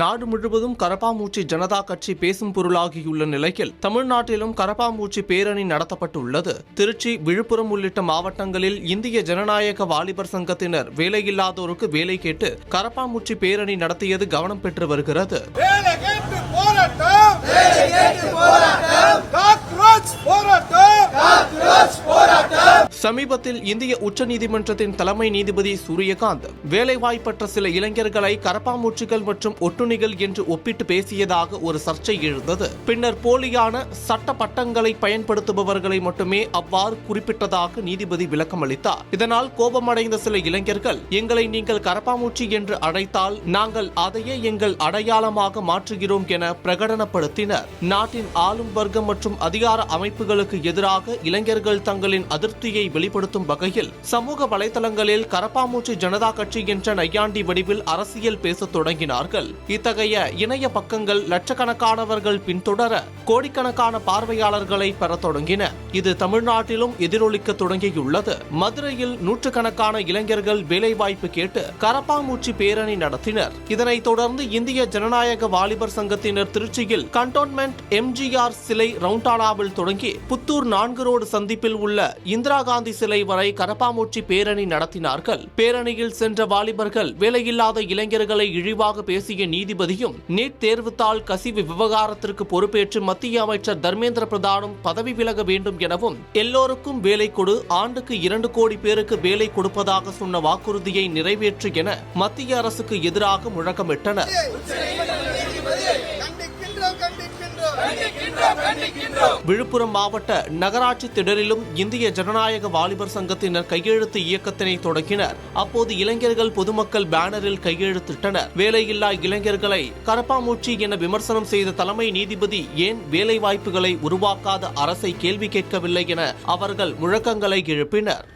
நாடு முழுவதும் கரப்பாம்பூச்சி ஜனதா கட்சி பேசும் பொருளாகியுள்ள நிலையில் தமிழ்நாட்டிலும் கரப்பாம்பூச்சி பேரணி நடத்தப்பட்டுள்ளது. திருச்சி, விழுப்புரம் உள்ளிட்ட மாவட்டங்களில் இந்திய ஜனநாயக வாலிபர் சங்கத்தினர் வேலையில்லாதோருக்கு வேலை கேட்டு கரப்பாம்பூச்சி பேரணி நடத்தியது கவனம் பெற்று வருகிறது. சமீபத்தில் இந்திய உச்சநீதிமன்றத்தின் தலைமை நீதிபதி சூரியகாந்த் வேலைவாய்ப்பற்ற சில இளைஞர்களை கரப்பாம்பூச்சிகள் மற்றும் ஒட்டுண்ணிகள் என்று ஒப்பிட்டு பேசியதாக ஒரு சர்ச்சை எழுந்தது. பின்னர் போலியான சட்ட பட்டங்களை பயன்படுத்துபவர்களை மட்டுமே அவ்வாறு குறிப்பிட்டதாக நீதிபதி விளக்கம் அளித்தார். இதனால் கோபமடைந்த சில இளைஞர்கள், எங்களை நீங்கள் கரப்பாம்பூச்சி என்று அழைத்தால் நாங்கள் அதையே எங்கள் அடையாளமாக மாற்றுகிறோம் என பிரகடனப்படுத்தினர். நாட்டின் ஆளும் வர்க்கம் மற்றும் அதிகார அமைப்புகளுக்கு எதிராக இளைஞர்கள் தங்களின் அதிருப்தியை வெளிப்படுத்தும் வகையில் சமூக வலைதளங்களில் கரப்பாம்பூச்சி ஜனதா கட்சி என்ற நையாண்டி வடிவில் அரசியல் பேசத் தொடங்கினார்கள். இத்தகைய இணைய பக்கங்கள் லட்சக்கணக்கானவர்கள் பின்தொடர கோடிக்கணக்கான பார்வையாளர்களை பெற தொடங்கின. இது தமிழ்நாட்டிலும் எதிரொலிக்க தொடங்கியுள்ளது. மதுரையில் நூற்றுக்கணக்கான இளைஞர்கள் வேலைவாய்ப்பு கேட்டு கரப்பாம்பூச்சி பேரணி நடத்தினர். இதனைத் தொடர்ந்து இந்திய ஜனநாயக வாலிபர் சங்கத்தினர் திருச்சியில் கண்டோன்மெண்ட் எம்ஜிஆர் சிலை ரவுண்டானாவில் தொடங்கி புத்தூர் 4 ரோடு சந்திப்பில் உள்ள இந்திரா காந்தி சிலை வரை கரப்பாம்பூச்சி பேரணி நடத்தினார்கள். பேரணியில் சென்ற வாலிபர்கள் வேலையில்லாத இளைஞர்களை இழிவாக பேசிய நீதிபதியும் நீட் தேர்வுத்தாள் கசிவு விவகாரத்திற்கு பொறுப்பேற்று மத்திய அமைச்சர் தர்மேந்திர பிரதானும் பதவி விலக வேண்டும் எனவும், எல்லோருக்கும் வேலை கொடு, ஆண்டுக்கு 2 கோடி பேருக்கு வேலை கொடுப்பதாக சொன்ன வாக்குறுதியை நிறைவேற்று என மத்திய அரசுக்கு எதிராக முழக்கமிட்டனர். விழுப்புரம் மாவட்ட நகராட்சி திடலிலும் இந்திய ஜனநாயக வாலிபர் சங்கத்தினர் கையெழுத்து இயக்கத்தினை தொடங்கினர். அப்போது இளைஞர்கள் பொதுமக்கள் பேனரில் கையெழுத்திட்டனர். வேலையில்லா இளைஞர்களை கரப்பாம்பூச்சி என விமர்சனம் செய்த தலைமை நீதிபதி ஏன் வேலை வாய்ப்புகளை உருவாக்காத அரசை கேள்வி கேட்கவில்லை என அவர்கள் முழக்கங்களை எழுப்பினர்.